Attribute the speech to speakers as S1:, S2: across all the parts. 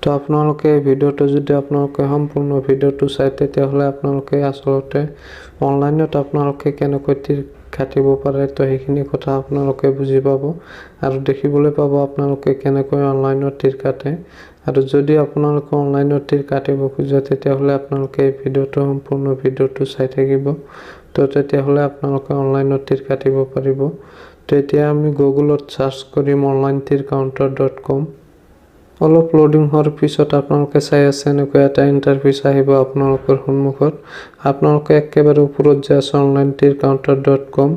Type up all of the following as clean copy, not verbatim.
S1: তো আপোনালোকে ভিডিওটো যদি আপোনালোকে সম্পূৰ্ণ ভিডিওটো চাই তেতিয়াহ'লে আপোনালোকে আসলতে অনলাইনত আপোনালোকে কেনেকৈ তীৰ কাটিব পাৰে তো সেইখিনি কথা আপোনালোকে বুজি পাব আৰু দেখিবলৈ পাব আপোনালোকে কেনেকৈ অনলাইনত তীৰ কাটে আৰু যদি আপোনালোকে অনলাইনত তীৰ কাটিব খোজে তেতিয়াহ'লে আপোনালোকে এই ভিডিওটো সম্পূৰ্ণ ভিডিওটো চাই থাকিব তো তেতিয়াহ'লে আপোনালোকে অনলাইনত তীৰ কাটিব পাৰিব তো এতিয়া আমি গুগলত সাৰ্চ কৰিম onlinetircounter.com অলপ লোডিং হোৱাৰ পিছত আপোনালোকে চাই আছে এনেকৈ এটা ইন্টাৰফেস আহিব আপোনালোকৰ সন্মুখত আপোনালোকে একেবাৰে ওপৰত যে আছে onlinetircounter.com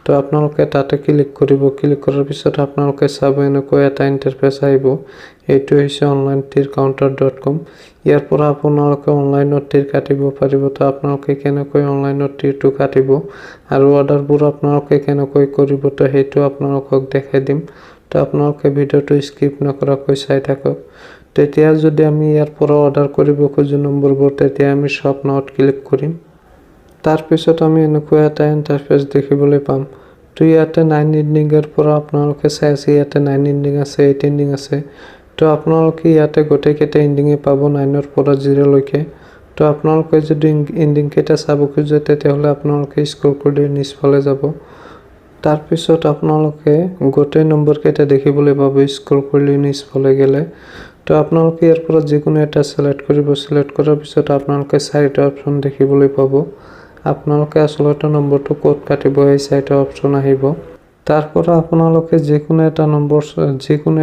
S1: তো আপোনালোকে তাতে ক্লিক কৰিব ক্লিক কৰাৰ পিছত আপোনালোকে চাব এনেকৈ এটা ইন্টাৰফেস আহিব এইটো হৈছে onlineteercounter.com ইয়াৰ পৰা আপোনালোকে অনলাইনত তীৰ কাটিব পাৰিব তো আপোনালোকে কেনেকৈ অনলাইনত তীৰটো কাটিব আৰু অৰ্ডাৰবোৰ আপোনালোকে কেনেকৈ কৰিব তো হেতু আপোনালোকক দেখাই দিম তো আপোনালোকে ভিডিওটো স্কিপ নকৰাকৈ চাই থাকক তেতিয়া যদি আমি ইয়াৰ পৰা অৰ্ডাৰ কৰিব খোজো নম্বৰবোৰ তেতিয়া আমি শপ নাওত ক্লিক কৰিম তাৰ পিছত আমি এনেকৈ এটা ইন্টাৰফেস দেখিবলৈ পাম তো ইয়াতে 9 এন্ডিংৰ পৰা আপোনালোকে চাই আছে ইয়াতে 9 এন্ডিং আছে 8 এন্ডিং আছে তো আপোনালোকে ইয়াতে গোটেই কেইটা এন্ডিং পাব 9 ৰ পৰা 0 লৈকে তো আপোনালোকে যদি এন্ডিং কেইটা চাব খোজে তেতিয়াহলে আপোনালোকে স্ক্ৰল কৰি নিচফালে যাব তাৰ পিছত আপোনালোকে গোটেই নম্বৰ কেইটা দেখিবলৈ পাব স্ক্ৰল কৰি নিচফালে গেলে তো আপোনালোকে ইয়াৰ পৰা যিকোনো এটা সিলেক্ট কৰিব সিলেক্ট কৰাৰ পিছত আপোনালোকে চাৰিটা অপচন দেখিবলৈ পাব আপোনালোকে আসলতে নম্বৰটো কোড কাটিব এই চাৰিটা অপচন আহিব তাৰ পৰা আপোনালোকে যিকোনো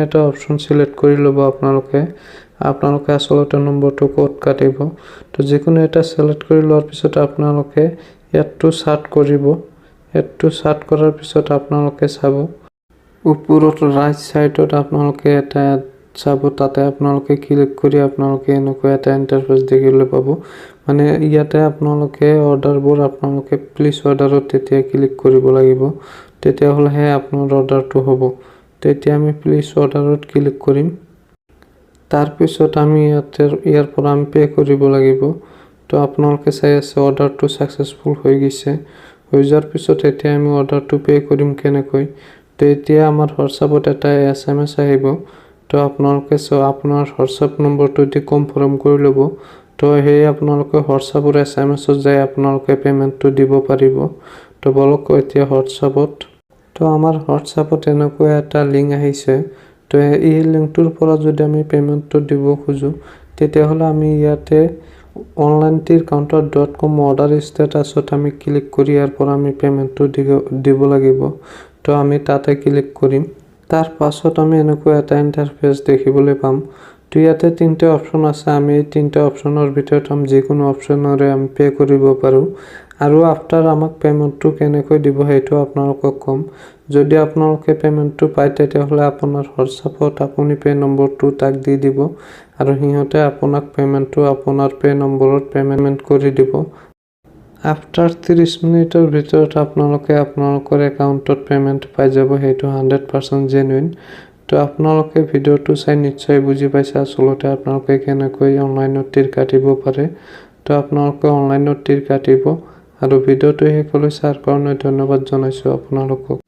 S1: এটা অপচন সিলেক্ট কৰি লব আপোনালোকে আসলতে নম্বৰটো কোড কাটিব তো যিকোনো এটা সিলেক্ট কৰি লোৱাৰ পিছত আপোনালোকে ইয়াতটো সাৰ্চ কৰিব এটো সাৰ্চ কৰাৰ পিছত আপোনালোকে চাব ওপৰত ৰাইট সাইডত আপোনালোকে এটা চাব তাতে আপোনালোকে ক্লিক কৰি আপোনালোকে এনেকৈ এটা ইন্টাৰফেস দেখিবলৈ পাব মানে ইয়াতে আপোনালোকে অৰ্ডাৰবোৰ আপোনালোকে প্লিজ অৰ্ডাৰত তেতিয়া ক্লিক কৰিব লাগিব তেতিয়া হলে আপোনাৰ অৰ্ডাৰটো হ'ব তেতিয়া আমি প্লিজ অৰ্ডাৰত ক্লিক কৰিম তাৰ পিছত আমি ইয়াৰ পৰা আমি পে কৰিব লাগিব তো আপোনালোকে চাই আছে অৰ্ডাৰটো সাকসেসফুল হৈ গৈছে হৈ যোৱাৰ পিছত এতিয়া আমি অৰ্ডাৰটো পে কৰিম কেনেকৈ তো এতিয়া আমাৰ হোৱাটছআপত এটা SMS আহিব তো আপোনালোকে আপোনাৰ হোৱাটছআপ নম্বৰটো দি কনফাৰ্ম কৰি ল'ব তো হেই আপোনালোকে হোৱাটছআপৰ SMS-ত যাই আপোনালোকে পেমেন্টটো দিব পাৰিব তো বলক এতিয়া হোৱাটছআপত তো আমাৰ হোৱাটছআপত এনেকৈ এটা লিংক আহিছে তো এই লিংকটোৰ পৰা যদি আমি পেমেন্টটো দিব খোজো তেতিয়াহলে আমি ইয়াতে onlineteercounter.com অৰ্ডাৰ ষ্টেটাছত আমি ক্লিক কৰি ইয়াৰ পৰা আমি পেমেন্টটো দিব লাগিব তো আমি তাতে ক্লিক কৰিম তাৰ পাছত আমি এনেকৈ এটা ইন্টাৰফেস দেখিবলৈ পাম তো ইয়াতে তিনটা অপচন আছে আমি এই তিনটা অপচনৰ ভিতৰত যিকোনো অপচনৰে আমি পে কৰিব পাৰো আৰু আফটাৰ আমাক পেমেন্টটো কেনেকৈ দিব হেতু আপোনালোকক কম যদি আপোনালোকে পেমেন্টটো পায় তেতিয়াহলে আপোনাৰ হোৱাটছআপত আপুনি পে নম্বৰটো তাক দি দিব আৰু হিহঁতে আপোনাক পেমেন্টটো আপোনাৰ পে নম্বৰত পেমেন্ট কৰি দিব আফটাৰ 30 মিনিটৰ ভিতৰত আপোনালোকে আপোনালোকৰ একাউণ্টত পেমেন্ট পাই যাব হেতু 100% জেনুইন তো আপোনালোকে ভিডিওটো চাই নিশ্চয় বুজি পাইছে আসলতে আপোনালোকে কেনেকৈ অনলাইনত তীৰ কাটিব পাৰে তো আপোনালোকে অনলাইনত তীৰ কাটিব আৰু ভিডিওটো শেষলৈ চাৰ কাৰণে ধন্যবাদ জনাইছো আপোনালোকক